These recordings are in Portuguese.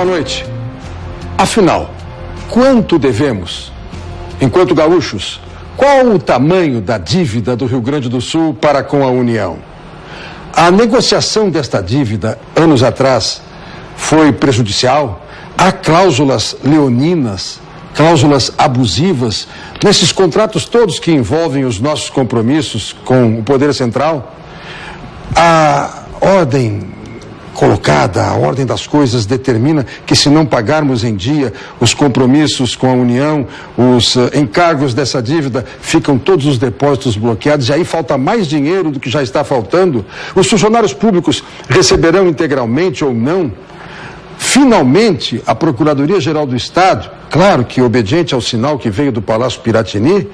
noite. Afinal, quanto devemos? Enquanto gaúchos, qual o tamanho da dívida do Rio Grande do Sul para com a União? A negociação desta dívida, anos atrás, foi prejudicial? Há cláusulas leoninas, cláusulas abusivas nesses contratos todos que envolvem os nossos compromissos com o Poder Central? A ordem colocada, a ordem das coisas determina que, se não pagarmos em dia os compromissos com a União, os encargos dessa dívida, ficam todos os depósitos bloqueados e aí falta mais dinheiro do que já está faltando. Os funcionários públicos receberão integralmente ou não? Finalmente, a Procuradoria-Geral do Estado, claro que obediente ao sinal que veio do Palácio Piratini,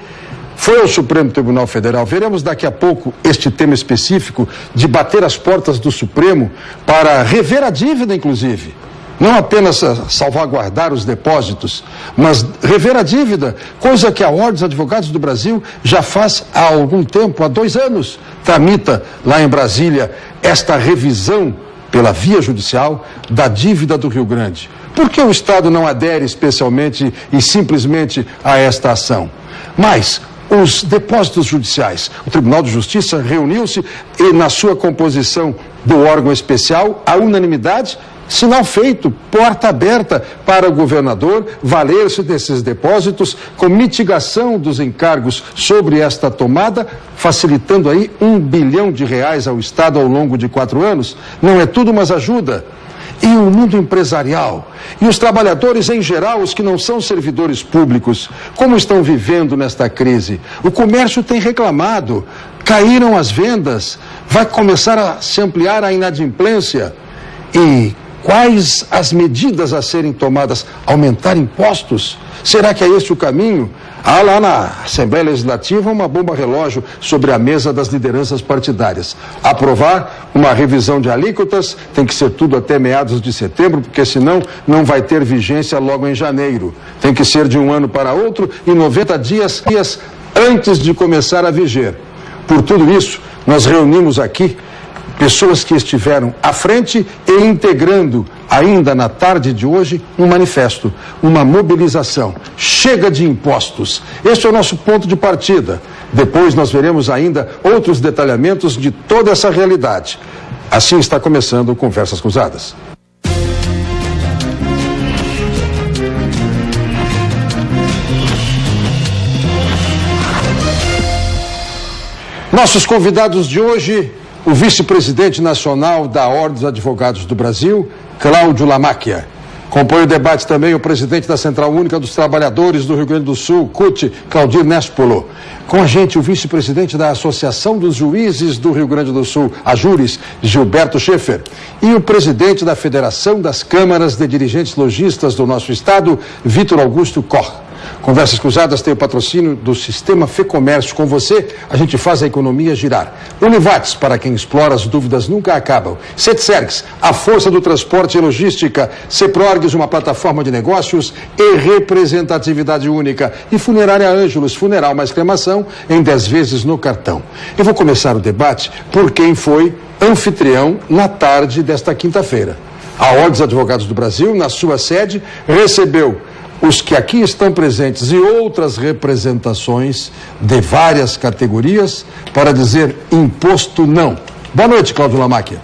foi ao Supremo Tribunal Federal. Veremos daqui a pouco este tema específico de bater as portas do Supremo para rever a dívida, inclusive. Não apenas salvaguardar os depósitos, mas rever a dívida, coisa que a Ordem dos Advogados do Brasil já faz há algum tempo, há 2 anos, tramita lá em Brasília esta revisão pela via judicial da dívida do Rio Grande. Por que o Estado não adere especialmente e simplesmente a esta ação? Mas os depósitos judiciais. O Tribunal de Justiça reuniu-se e, na sua composição do órgão especial, a unanimidade, sinal feito, porta aberta para o governador valer-se desses depósitos com mitigação dos encargos sobre esta tomada, facilitando aí R$1 bilhão ao Estado ao longo de 4 anos. Não é tudo, mas ajuda. E o mundo empresarial, e os trabalhadores em geral, os que não são servidores públicos, como estão vivendo nesta crise? O comércio tem reclamado, caíram as vendas, vai começar a se ampliar a inadimplência. E quais as medidas a serem tomadas? Aumentar impostos? Será que é esse o caminho? Há lá na Assembleia Legislativa uma bomba relógio sobre a mesa das lideranças partidárias. Aprovar uma revisão de alíquotas, tem que ser tudo até meados de setembro, porque senão não vai ter vigência logo em janeiro. Tem que ser de um ano para outro e 90 dias antes de começar a viger. Por tudo isso, nós reunimos aqui pessoas que estiveram à frente e integrando, ainda na tarde de hoje, um manifesto, uma mobilização. Chega de impostos. Este é o nosso ponto de partida. Depois nós veremos ainda outros detalhamentos de toda essa realidade. Assim está começando o Conversas Cruzadas. Nossos convidados de hoje: o vice-presidente nacional da Ordem dos Advogados do Brasil, Cláudio Lamáquia. Compõe o debate também o presidente da Central Única dos Trabalhadores do Rio Grande do Sul, CUT, Claudir Nespolo. Com a gente, o vice-presidente da Associação dos Juízes do Rio Grande do Sul, a Júris, Gilberto Schaefer. E o presidente da Federação das Câmaras de Dirigentes Lojistas do nosso estado, Vitor Augusto Koch. Conversas Cruzadas tem o patrocínio do Sistema Fecomércio. Com você, a gente faz a economia girar. Univates, para quem explora, as dúvidas nunca acabam. Setsergs, a força do transporte e logística. Ceprorgs, uma plataforma de negócios e representatividade única. E Funerária Ângelos, funeral mais cremação em 10 vezes no cartão. Eu vou começar o debate por quem foi anfitrião na tarde desta quinta-feira. A Ordem dos Advogados do Brasil, na sua sede, recebeu os que aqui estão presentes e outras representações de várias categorias para dizer imposto não. Boa noite, Cláudio Lamáquia.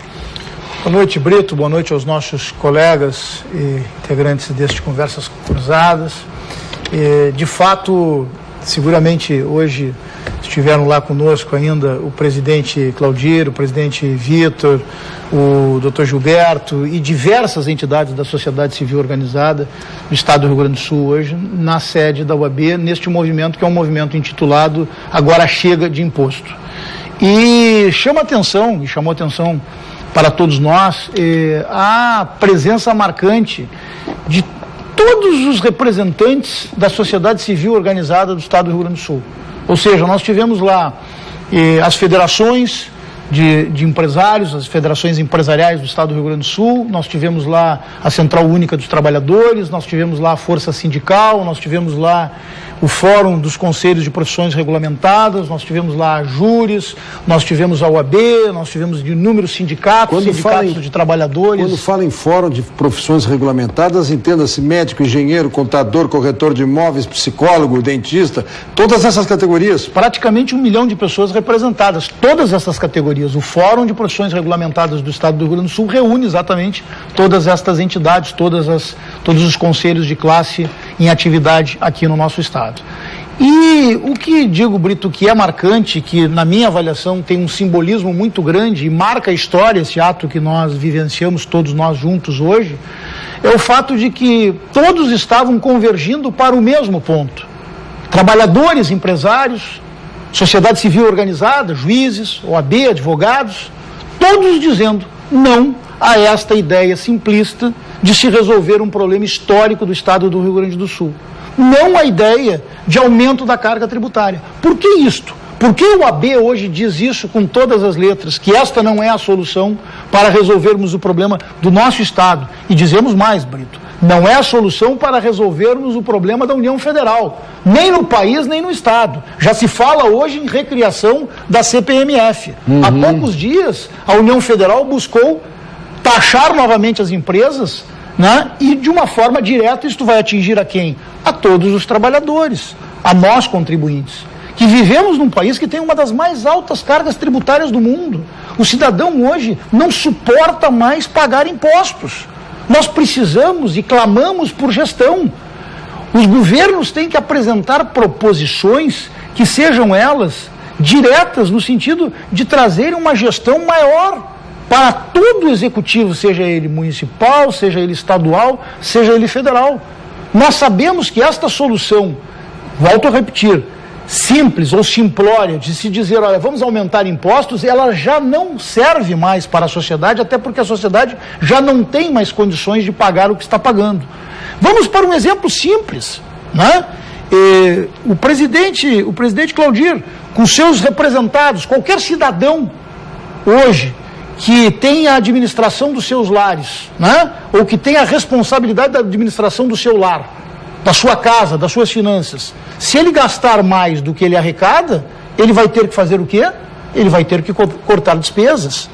Boa noite, Brito. Boa noite aos nossos colegas e integrantes deste Conversas Cruzadas. De fato, seguramente hoje estiveram lá conosco ainda o presidente Claudir, o presidente Vitor, o doutor Gilberto e diversas entidades da sociedade civil organizada do estado do Rio Grande do Sul hoje, na sede da UAB, neste movimento que é um movimento intitulado Agora Chega de Imposto. E chamou atenção para todos nós a presença marcante de todos os representantes da sociedade civil organizada do estado do Rio Grande do Sul. Ou seja, nós tivemos lá as federações, de empresários, as federações empresariais do Estado do Rio Grande do Sul, nós tivemos lá a Central Única dos Trabalhadores, nós tivemos lá a Força Sindical, nós tivemos lá o Fórum dos Conselhos de Profissões Regulamentadas, nós tivemos lá a Júris, nós tivemos a OAB, nós tivemos inúmeros sindicatos de trabalhadores. Quando fala em Fórum de Profissões Regulamentadas, entenda-se médico, engenheiro, contador, corretor de imóveis, psicólogo, dentista, todas essas categorias. Praticamente 1 milhão de pessoas representadas, todas essas categorias. O Fórum de Profissões Regulamentadas do Estado do Rio Grande do Sul reúne exatamente todas estas entidades, todos os conselhos de classe em atividade aqui no nosso estado. E o que digo, Brito, que é marcante, que na minha avaliação tem um simbolismo muito grande e marca a história, esse ato que nós vivenciamos todos nós juntos hoje, é o fato de que todos estavam convergindo para o mesmo ponto. Trabalhadores, empresários, sociedade civil organizada, juízes, OAB, advogados, todos dizendo não a esta ideia simplista de se resolver um problema histórico do estado do Rio Grande do Sul. Não a ideia de aumento da carga tributária. Por que isto? Por que o AB hoje diz isso com todas as letras, que esta não é a solução para resolvermos o problema do nosso estado? E dizemos mais, Brito, não é a solução para resolvermos o problema da União Federal, nem no país, nem no estado. Já se fala hoje em recriação da CPMF. Há poucos dias, a União Federal buscou taxar novamente as empresas, né? E de uma forma direta isto vai atingir a quem? A todos os trabalhadores, a nós contribuintes, que vivemos num país que tem uma das mais altas cargas tributárias do mundo. O cidadão hoje não suporta mais pagar impostos. Nós precisamos e clamamos por gestão. Os governos têm que apresentar proposições que sejam elas diretas no sentido de trazerem uma gestão maior para todo o executivo, seja ele municipal, seja ele estadual, seja ele federal. Nós sabemos que esta solução, volto a repetir, simples ou simplória, de se dizer, olha, vamos aumentar impostos, ela já não serve mais para a sociedade, até porque a sociedade já não tem mais condições de pagar o que está pagando. Vamos para um exemplo simples, né? O presidente Claudir, com seus representados, qualquer cidadão hoje que tem a administração dos seus lares, né? Ou que tem a responsabilidade da administração do seu lar, da sua casa, das suas finanças, se ele gastar mais do que ele arrecada, ele vai ter que fazer o quê? Ele vai ter que cortar despesas.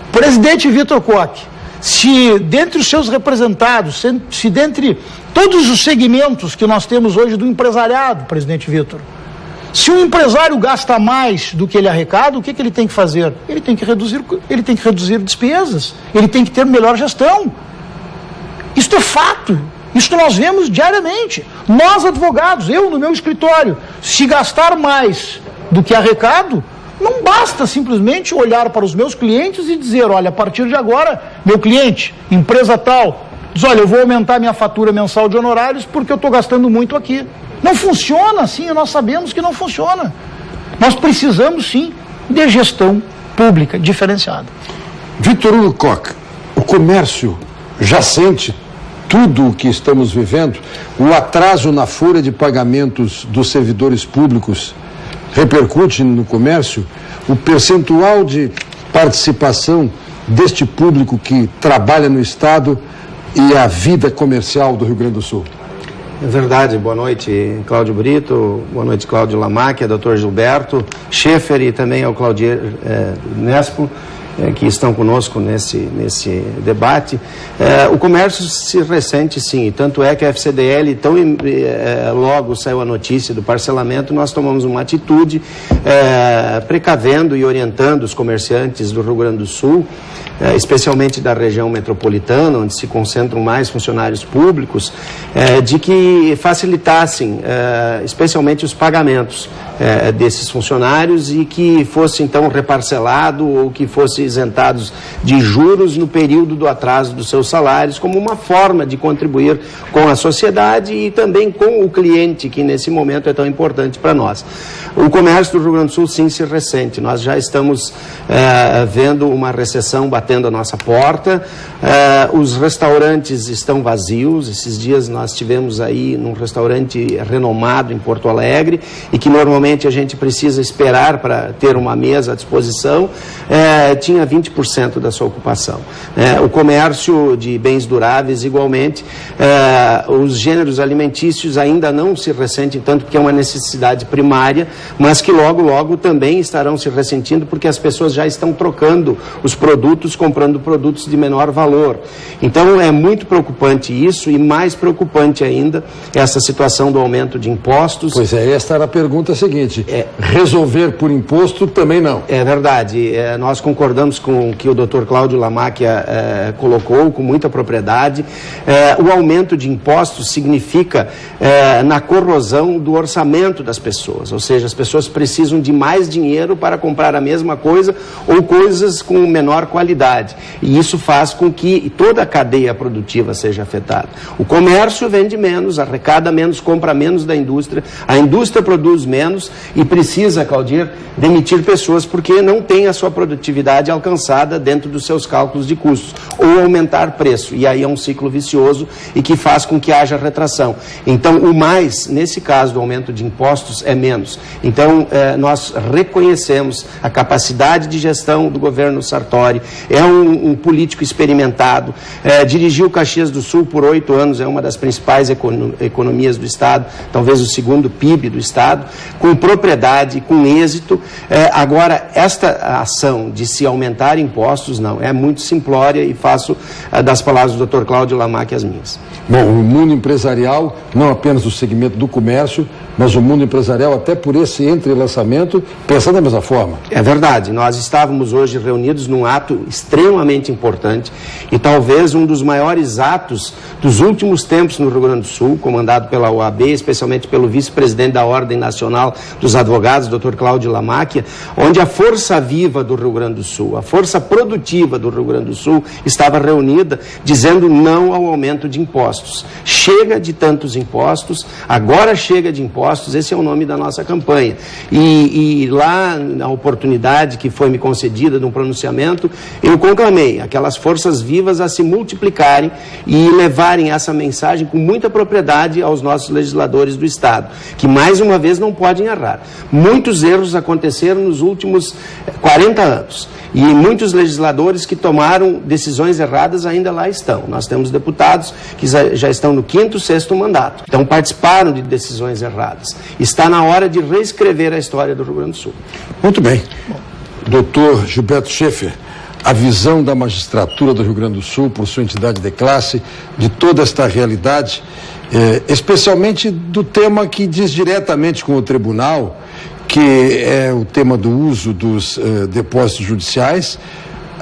O presidente Vitor Koch, se dentre os seus representados, se dentre todos os segmentos que nós temos hoje do empresariado, presidente Vitor, se um empresário gasta mais do que ele arrecada, o que ele tem que fazer? Ele tem que reduzir despesas, ele tem que ter melhor gestão. Isto é fato, isso nós vemos diariamente. Nós, advogados, eu no meu escritório, se gastar mais do que arrecado, não basta simplesmente olhar para os meus clientes e dizer, olha, a partir de agora, meu cliente, empresa tal, diz, olha, eu vou aumentar minha fatura mensal de honorários porque eu estou gastando muito aqui. Não funciona assim, nós sabemos que não funciona. Nós precisamos, sim, de gestão pública diferenciada. Vitor Hugo Koch, o comércio já sente tudo o que estamos vivendo? O atraso na folha de pagamentos dos servidores públicos repercute no comércio? O percentual de participação deste público que trabalha no Estado e a vida comercial do Rio Grande do Sul? É verdade, boa noite, Cláudio Brito, boa noite, Cláudio Lamacchia, doutor Gilberto Schaeffer e também ao Claudir Nespo, que estão conosco nesse debate. O comércio se ressente, sim, tanto é que a FCDL, logo saiu a notícia do parcelamento, nós tomamos uma atitude precavendo e orientando os comerciantes do Rio Grande do Sul, especialmente da região metropolitana, onde se concentram mais funcionários públicos, de que facilitassem especialmente os pagamentos desses funcionários e que fosse então reparcelado ou que fosse isentados de juros no período do atraso dos seus salários, como uma forma de contribuir com a sociedade e também com o cliente, que nesse momento é tão importante para nós. O comércio do Rio Grande do Sul sim se ressente, nós já estamos vendo uma recessão batendo batendo a nossa porta, os restaurantes estão vazios. Esses dias nós estivemos aí num restaurante renomado em Porto Alegre e que normalmente a gente precisa esperar para ter uma mesa à disposição, tinha 20% da sua ocupação. O comércio de bens duráveis igualmente, os gêneros alimentícios ainda não se ressentem tanto porque é uma necessidade primária, mas que logo, logo também estarão se ressentindo porque as pessoas já estão trocando os produtos, comprando produtos de menor valor. Então é muito preocupante isso e mais preocupante ainda essa situação do aumento de impostos. Pois é, esta era a pergunta seguinte. Resolver por imposto também não. É verdade. Nós concordamos com o que o Dr. Cláudio Lamacchia colocou com muita propriedade. O aumento de impostos significa na corrosão do orçamento das pessoas, ou seja, as pessoas precisam de mais dinheiro para comprar a mesma coisa ou coisas com menor qualidade. E isso faz com que toda a cadeia produtiva seja afetada. O comércio vende menos, arrecada menos, compra menos da indústria, a indústria produz menos e precisa, Claudir, demitir pessoas porque não tem a sua produtividade alcançada dentro dos seus cálculos de custos, ou aumentar preço, e aí é um ciclo vicioso e que faz com que haja retração. Então, o mais, nesse caso do aumento de impostos, é menos. Então, nós reconhecemos a capacidade de gestão do governo Sartori, é um político experimentado, dirigiu Caxias do Sul por 8 anos, é uma das principais economias do Estado, talvez o segundo PIB do Estado, com propriedade, com êxito. Agora, esta ação de se aumentar impostos, não, é muito simplória e faço das palavras do Dr. Cláudio Lamacchia as minhas. Bom, o mundo empresarial, não apenas o segmento do comércio, mas o mundo empresarial, até por esse entrelaçamento, pensa da mesma forma. É verdade. Nós estávamos hoje reunidos num ato extremamente importante e talvez um dos maiores atos dos últimos tempos no Rio Grande do Sul, comandado pela OAB, especialmente pelo vice-presidente da Ordem Nacional dos Advogados, Dr. Cláudio Lamacchia, onde a força viva do Rio Grande do Sul, a força produtiva do Rio Grande do Sul estava reunida dizendo não ao aumento de impostos. Chega de tantos impostos, agora chega de impostos, esse é o nome da nossa campanha. E lá, na oportunidade que foi me concedida de um pronunciamento, eu conclamei aquelas forças vivas a se multiplicarem e levarem essa mensagem com muita propriedade aos nossos legisladores do Estado, que mais uma vez não podem errar. Muitos erros aconteceram nos últimos 40 anos. E muitos legisladores que tomaram decisões erradas ainda lá estão. Nós temos deputados que já estão no 5º, 6º mandato. Então participaram de decisões erradas. Está na hora de reescrever a história do Rio Grande do Sul. Muito bem. Doutor Gilberto Schaeffer, a visão da magistratura do Rio Grande do Sul, por sua entidade de classe, de toda esta realidade, especialmente do tema que diz diretamente com o tribunal, que é o tema do uso dos depósitos judiciais.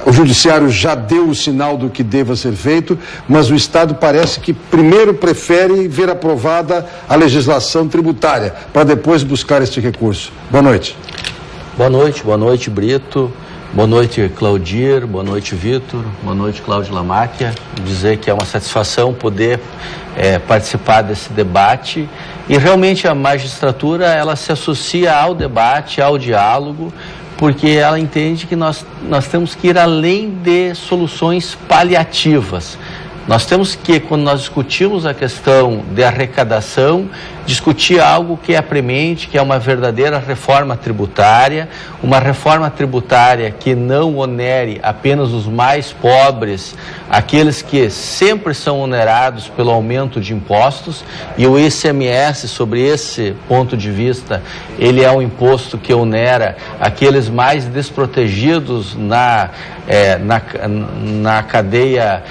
O judiciário já deu o sinal do que deva ser feito, mas o Estado parece que primeiro prefere ver aprovada a legislação tributária, para depois buscar este recurso. Boa noite. Boa noite, Brito. Boa noite, Claudir. Boa noite, Vitor. Boa noite, Cláudio Lamacchia. Dizer que é uma satisfação poder participar desse debate. E realmente a magistratura, ela se associa ao debate, ao diálogo, porque ela entende que nós temos que ir além de soluções paliativas. Nós temos que, quando nós discutimos a questão de arrecadação, discutir algo que é premente, que é uma verdadeira reforma tributária, uma reforma tributária que não onere apenas os mais pobres, aqueles que sempre são onerados pelo aumento de impostos, e o ICMS, sobre esse ponto de vista, ele é um imposto que onera aqueles mais desprotegidos na cadeia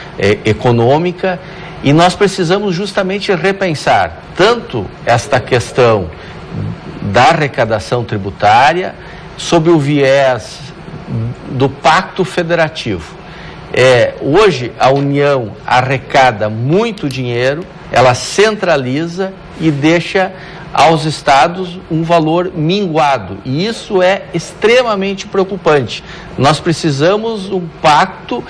econômica. E nós precisamos justamente repensar tanto esta questão da arrecadação tributária sob o viés do pacto federativo. Hoje a União arrecada muito dinheiro, ela centraliza e deixa aos estados um valor minguado, e isso é extremamente preocupante. Nós precisamos um pacto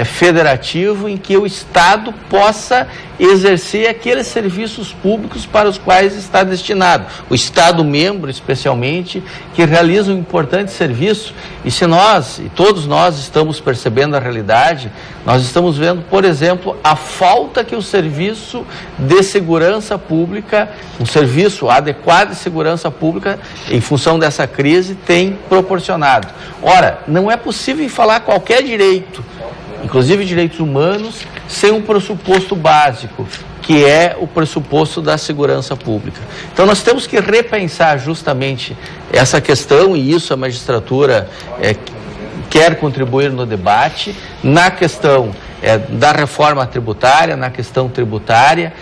federativo em que o Estado possa exercer aqueles serviços públicos para os quais está destinado. O Estado membro, especialmente, que realiza um importante serviço, e se nós, e todos nós estamos percebendo a realidade, nós estamos vendo, por exemplo, a falta que o serviço de segurança pública, um serviço adequado de segurança pública, em função dessa crise, tem proporcionado. Ora, não é possível falar qualquer direito, inclusive direitos humanos, sem um pressuposto básico, que é o pressuposto da segurança pública. Então nós temos que repensar justamente essa questão, e isso a magistratura quer contribuir no debate, na questão da reforma tributária, na questão tributária,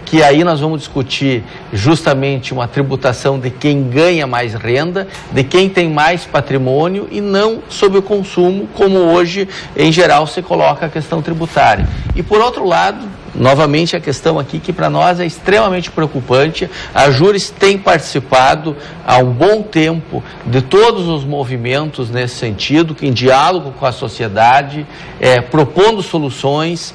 que aí nós vamos discutir justamente uma tributação de quem ganha mais renda, de quem tem mais patrimônio, e não sobre o consumo, como hoje, em geral, se coloca a questão tributária. E, por outro lado, novamente a questão aqui que para nós é extremamente preocupante, a Juris tem participado há um bom tempo de todos os movimentos nesse sentido, em diálogo com a sociedade, propondo soluções,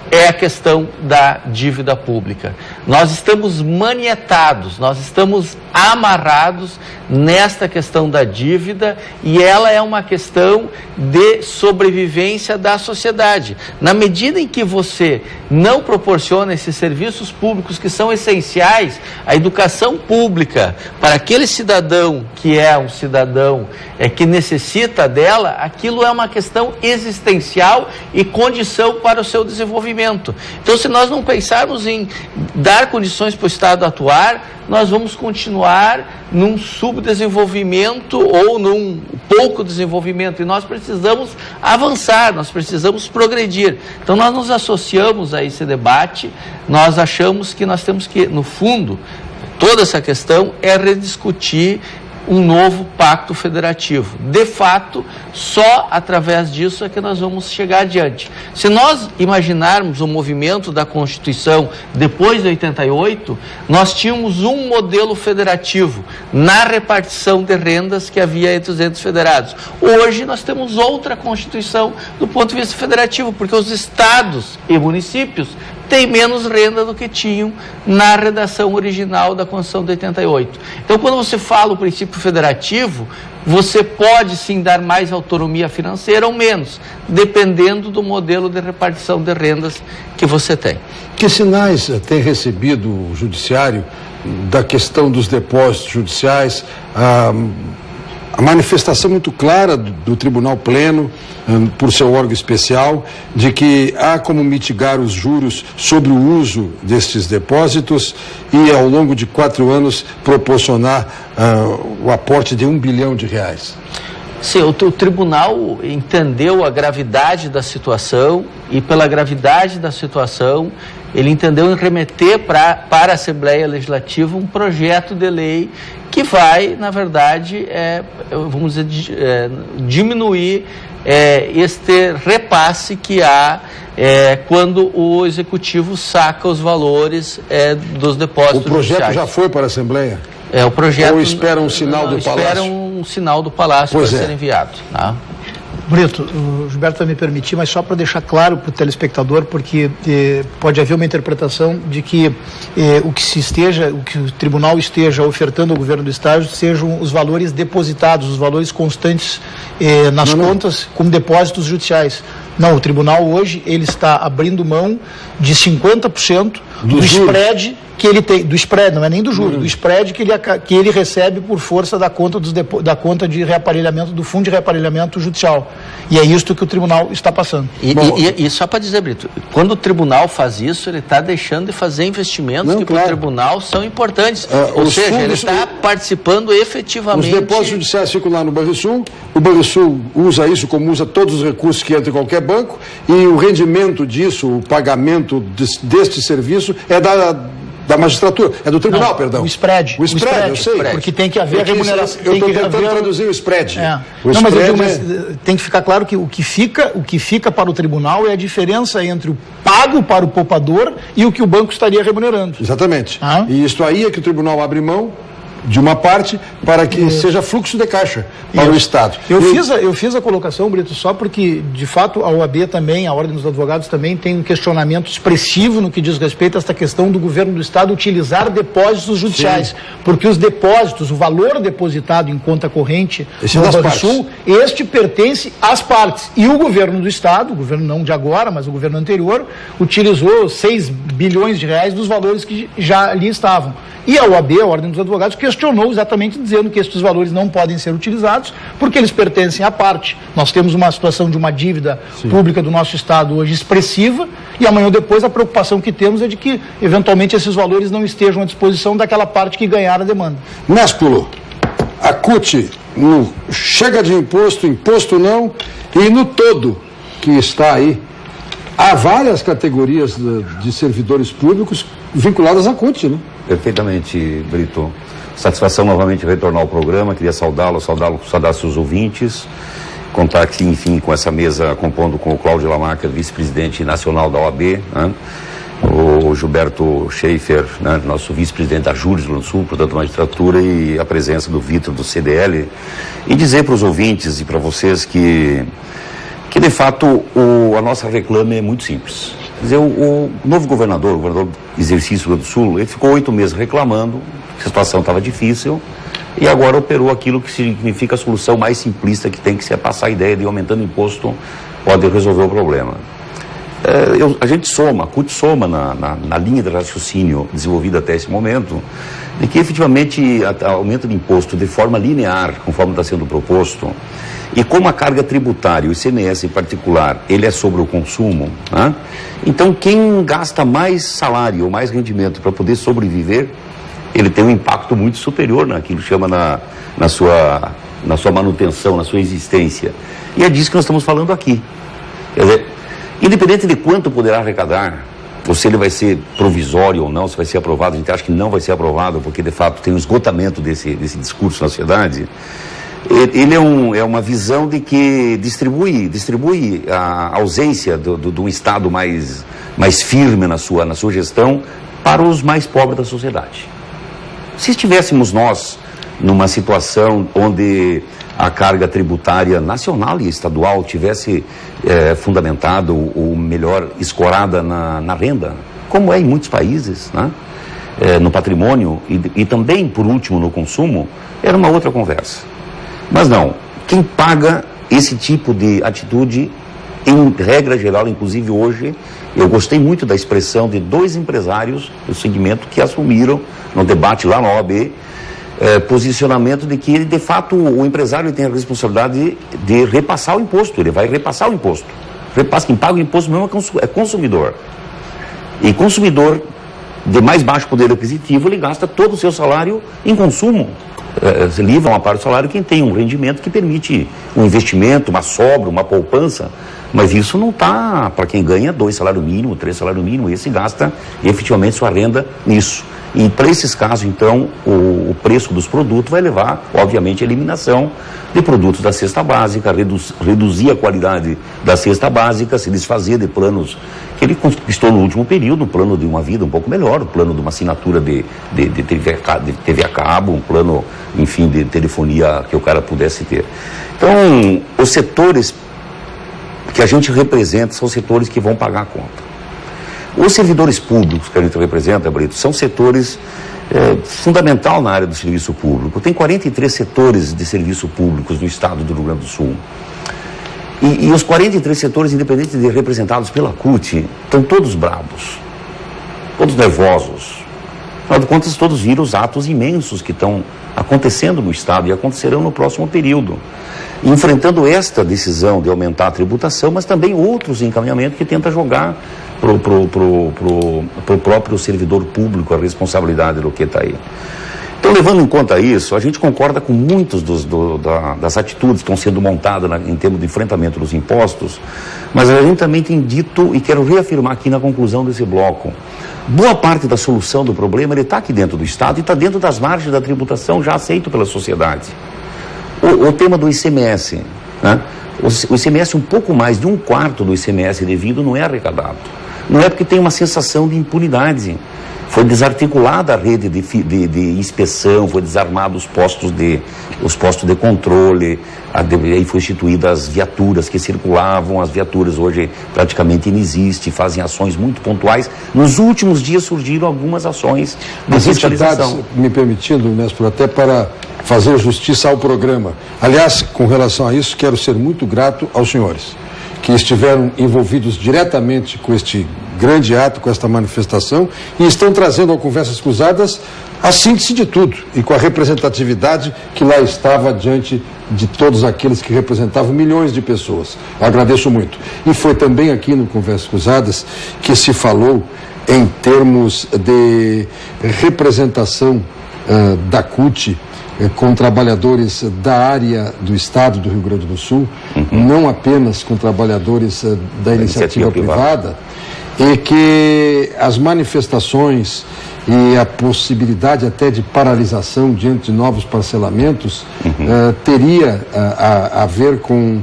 é a questão da dívida pública. Nós estamos manietados, nós estamos amarrados nesta questão da dívida, e ela é uma questão de sobrevivência da sociedade. Na medida em que você não proporciona esses serviços públicos que são essenciais, a educação pública para aquele cidadão que é um cidadão que necessita dela, aquilo é uma questão existencial e condição para o seu desenvolvimento. Então, se nós não pensarmos em dar condições para o Estado atuar, nós vamos continuar num subdesenvolvimento ou num pouco desenvolvimento, e nós precisamos avançar, nós precisamos progredir. Então nós nos associamos a esse debate, nós achamos que nós temos que, no fundo, toda essa questão é rediscutir um novo pacto federativo. De fato, só através disso é que nós vamos chegar adiante. Se nós imaginarmos o movimento da Constituição depois de 88, nós tínhamos um modelo federativo na repartição de rendas que havia entre os entes federados. Hoje nós temos outra Constituição do ponto de vista federativo, porque os estados e municípios têm menos renda do que tinham na redação original da Constituição de 88. Então, quando você fala o princípio federativo, você pode sim dar mais autonomia financeira ou menos, dependendo do modelo de repartição de rendas que você tem. Que sinais tem recebido o Judiciário da questão dos depósitos judiciais? A manifestação muito clara do Tribunal Pleno, por seu órgão especial, de que há como mitigar os juros sobre o uso destes depósitos e, ao longo de 4 anos, proporcionar o aporte de R$1 bilhão. Sim, o tribunal entendeu a gravidade da situação e, pela gravidade da situação, ele entendeu em remeter para a Assembleia Legislativa um projeto de lei que vai, na verdade, vamos dizer, diminuir este repasse que há quando o Executivo saca os valores dos depósitos judiciais. O projeto já foi para a Assembleia? O projeto... Ou espera um sinal do Palácio? Espera um sinal do Palácio para ser enviado. Tá? Brito, o Gilberto vai me permitir, mas só para deixar claro para o telespectador, porque pode haver uma interpretação de que o que o tribunal esteja ofertando ao governo do estado sejam os valores depositados, os valores constantes nas contas como depósitos judiciais. Não, o tribunal hoje ele está abrindo mão de 50% do spread que ele tem, do spread, não é nem do juro, do spread que ele recebe por força da conta, da conta de reaparelhamento, do fundo de reaparelhamento judicial. E é isto que o tribunal está passando. E só para dizer, Brito, quando o tribunal faz isso, ele está deixando de fazer investimentos que para o tribunal são importantes. Ou seja, ele está participando efetivamente... Os depósitos judiciais ficam lá no Banrisul, o Banrisul usa isso como usa todos os recursos que entram em qualquer banco, e o rendimento disso, o pagamento deste serviço é Da magistratura, é do tribunal, perdão. O spread. O spread, eu sei. Porque tem que haver a remuneração. Eu estou tentando traduzir o spread. O não, spread mas eu digo, mas tem que ficar claro que o que fica para o tribunal é a diferença entre o pago para o poupador e o que o banco estaria remunerando. Exatamente. E isso aí é que o tribunal abre mão de uma parte para que seja fluxo de caixa para o Estado. Eu fiz a colocação, Brito, só porque, de fato, a OAB também, a Ordem dos Advogados também tem um questionamento expressivo no que diz respeito a esta questão do governo do Estado utilizar depósitos judiciais. Sim. Porque os depósitos, o valor depositado em conta corrente no Banrisul, este pertence às partes. E o governo do Estado, o governo não de agora, mas o governo anterior, utilizou 6 bilhões de reais dos valores que já ali estavam. E a OAB, a Ordem dos Advogados, questionou exatamente dizendo que estes valores não podem ser utilizados porque eles pertencem à parte. Nós temos uma situação de uma dívida pública do nosso Estado hoje expressiva e amanhã ou depois a preocupação que temos é de que, eventualmente, esses valores não estejam à disposição daquela parte que ganhar a demanda. Néspulo, a CUT chega de imposto não, e no todo que está aí, há várias categorias de servidores públicos vinculadas à CUT, né? Perfeitamente, Brito. Satisfação novamente retornar ao programa, queria saudar seus ouvintes, contar aqui, enfim, com essa mesa compondo com o Cláudio Lamarca, vice-presidente nacional da OAB, né? O Gilberto Schaefer, né? Nosso vice-presidente da Júris do Sul, portanto, magistratura, e a presença do Vitor, do CDL, e dizer para os ouvintes e para vocês que de fato a nossa reclame é muito simples. Quer dizer, o novo governador, o governador de exercício do Rio Grande do Sul, ele ficou 8 meses reclamando que a situação estava difícil e agora operou aquilo que significa a solução mais simplista que tem, que é passar a ideia de aumentando imposto pode resolver o problema. A gente soma, a CUT soma na linha de raciocínio desenvolvida até esse momento, de que efetivamente aumento de imposto de forma linear, conforme está sendo proposto, e como a carga tributária, o ICMS em particular, ele é sobre o consumo, né? Então quem gasta mais salário ou mais rendimento para poder sobreviver, ele tem um impacto muito superior naquilo que chama na sua manutenção, na sua existência. E é disso que nós estamos falando aqui. Quer dizer, independente de quanto poderá arrecadar, ou se ele vai ser provisório ou não, se vai ser aprovado, a gente acha que não vai ser aprovado, porque de fato tem um esgotamento desse discurso na sociedade. Ele é uma visão de que distribui a ausência do Estado mais firme na sua gestão para os mais pobres da sociedade. Se estivéssemos nós numa situação onde a carga tributária nacional e estadual tivesse fundamentado ou melhor escorada na renda, como é em muitos países, né? No patrimônio e também, por último, no consumo, era uma outra conversa. Mas não, quem paga esse tipo de atitude, em regra geral, inclusive hoje, eu gostei muito da expressão de 2 empresários do segmento que assumiram no debate lá na OAB, posicionamento de que, de fato, o empresário tem a responsabilidade de repassar o imposto, ele vai repassar o imposto. Quem paga o imposto mesmo é consumidor. E consumidor de mais baixo poder aquisitivo, ele gasta todo o seu salário em consumo. Se livra uma parte do salário quem tem um rendimento que permite um investimento, uma sobra, uma poupança, mas isso não está para quem ganha 2 salários mínimos, 3 salários mínimos, esse gasta efetivamente sua renda nisso. E para esses casos, então, o preço dos produtos vai levar, obviamente, à eliminação de produtos da cesta básica, reduzir a qualidade da cesta básica, se desfazer de planos que ele conquistou no último período, um plano de uma vida um pouco melhor, um plano de uma assinatura de TV a cabo, um plano, enfim, de telefonia que o cara pudesse ter. Então, os setores que a gente representa são setores que vão pagar a conta. Os servidores públicos que a gente representa, Brito, são setores fundamental na área do serviço público. Tem 43 setores de serviço públicos no estado do Rio Grande do Sul. E os 43 setores, independentes de representados pela CUT, estão todos bravos, todos nervosos. Afinal de contas, todos viram os atos imensos que estão acontecendo no estado e acontecerão no próximo período. Enfrentando esta decisão de aumentar a tributação, mas também outros encaminhamentos que tenta jogar pro próprio servidor público a responsabilidade do que está aí. Então, levando em conta isso, a gente concorda com muitos das atitudes que estão sendo montadas em termos de enfrentamento dos impostos, mas a gente também tem dito, e quero reafirmar aqui na conclusão desse bloco, boa parte da solução do problema está aqui dentro do Estado e está dentro das margens da tributação já aceito pela sociedade. O tema do ICMS, né? O ICMS, um pouco mais de 1/4 do ICMS devido não é arrecadado. Não é porque tem uma sensação de impunidade. Foi desarticulada a rede de inspeção, foi desarmado os postos de controle, aí foi instituídas as viaturas que circulavam, as viaturas hoje praticamente não existem, fazem ações muito pontuais. Nos últimos dias surgiram algumas ações de fiscalização. Me permitindo, Nespor, até para fazer justiça ao programa. Aliás, com relação a isso, quero ser muito grato aos senhores que estiveram envolvidos diretamente com este grande ato, com esta manifestação, e estão trazendo ao Conversas Cruzadas a síntese de tudo, e com a representatividade que lá estava diante de todos aqueles que representavam milhões de pessoas. Eu agradeço muito. E foi também aqui no Conversas Cruzadas que se falou em termos de representação da CUT com trabalhadores da área do Estado do Rio Grande do Sul, não apenas com trabalhadores da iniciativa privada, e que as manifestações e a possibilidade até de paralisação diante de novos parcelamentos teria a ver com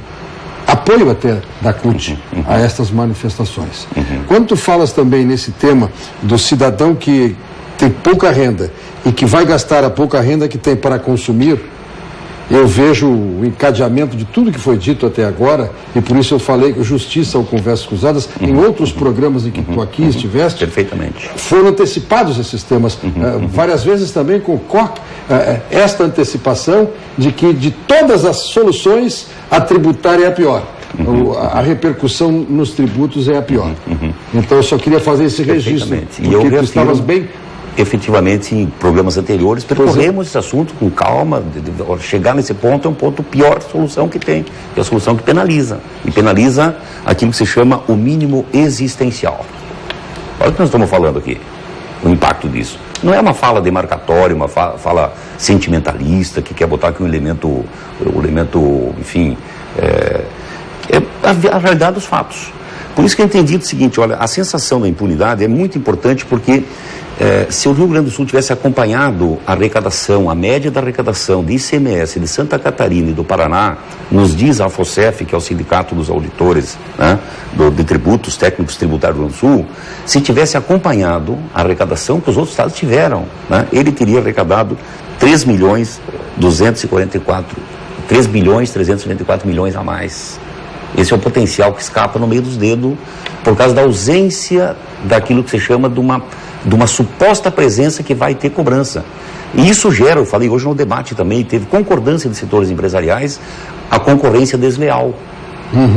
apoio até da CUT a estas manifestações. Quando tu falas também nesse tema do cidadão que tem pouca renda e que vai gastar a pouca renda que tem para consumir, eu vejo o encadeamento de tudo que foi dito até agora, e por isso eu falei justiça ao Conversas Cruzadas, em outros programas em que tu aqui estiveste. Perfeitamente. Foram antecipados esses temas, várias vezes também com esta antecipação de que de todas as soluções a tributária é a pior. A repercussão nos tributos é a pior. Então eu só queria fazer esse registro, porque tu estavas bem... Efetivamente, em programas anteriores, percorremos esse assunto com calma. Chegar nesse ponto é um ponto pior solução que tem, que é a solução que penaliza. E penaliza aquilo que se chama o mínimo existencial. Olha o que nós estamos falando aqui, o impacto disso. Não é uma fala demarcatória, uma fala sentimentalista, que quer botar aqui um elemento enfim, é a realidade dos fatos. Por isso que eu entendi o seguinte, olha, a sensação da impunidade é muito importante porque se o Rio Grande do Sul tivesse acompanhado a arrecadação, a média da arrecadação de ICMS de Santa Catarina e do Paraná, nos diz a AFOCEF, que é o Sindicato dos Auditores, né, de Tributos Técnicos Tributários do Rio Grande do Sul, se tivesse acompanhado a arrecadação que os outros estados tiveram, né, ele teria arrecadado 3 bilhões 394 milhões a mais. Esse é o potencial que escapa no meio dos dedos por causa da ausência daquilo que se chama de uma suposta presença que vai ter cobrança. E isso gera, eu falei hoje no debate também, teve concordância de setores empresariais, a concorrência desleal.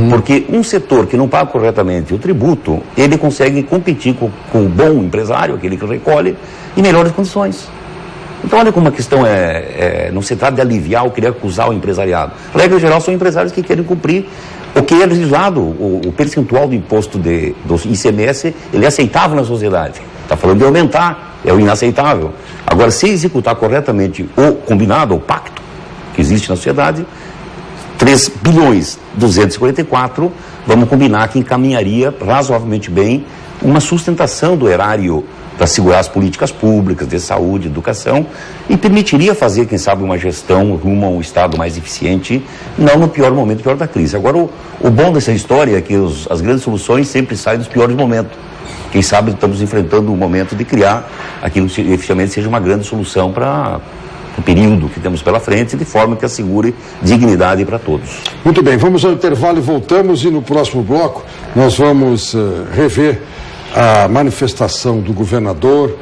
Porque um setor que não paga corretamente o tributo, ele consegue competir com o bom empresário, aquele que recolhe, em melhores condições. Então olha como a questão não se trata de aliviar ou querer acusar o empresariado. A regra geral são empresários que querem cumprir o que é legislado, o percentual do imposto do ICMS, ele é aceitável na sociedade. Está falando de aumentar, é o inaceitável. Agora, se executar corretamente o combinado, o pacto que existe na sociedade, 3 bilhões 244, vamos combinar que encaminharia razoavelmente bem uma sustentação do erário para segurar as políticas públicas de saúde, educação, e permitiria fazer, quem sabe, uma gestão rumo a um Estado mais eficiente, não no pior momento, pior da crise. Agora, o bom dessa história é que as grandes soluções sempre saem dos piores momentos. Quem sabe estamos enfrentando um momento de criar aquilo que efetivamente seja uma grande solução para o período que temos pela frente, de forma que assegure dignidade para todos. Muito bem, vamos ao intervalo e voltamos, e no próximo bloco nós vamos rever a manifestação do governador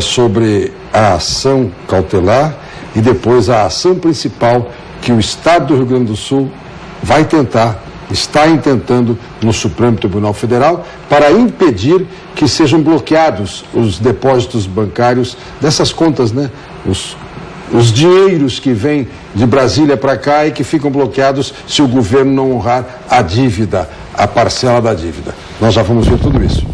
sobre a ação cautelar e depois a ação principal que o Estado do Rio Grande do Sul está intentando no Supremo Tribunal Federal para impedir que sejam bloqueados os depósitos bancários dessas contas, né? Os dinheiros que vêm de Brasília para cá e que ficam bloqueados se o governo não honrar a dívida, a parcela da dívida. Nós já vamos ver tudo isso.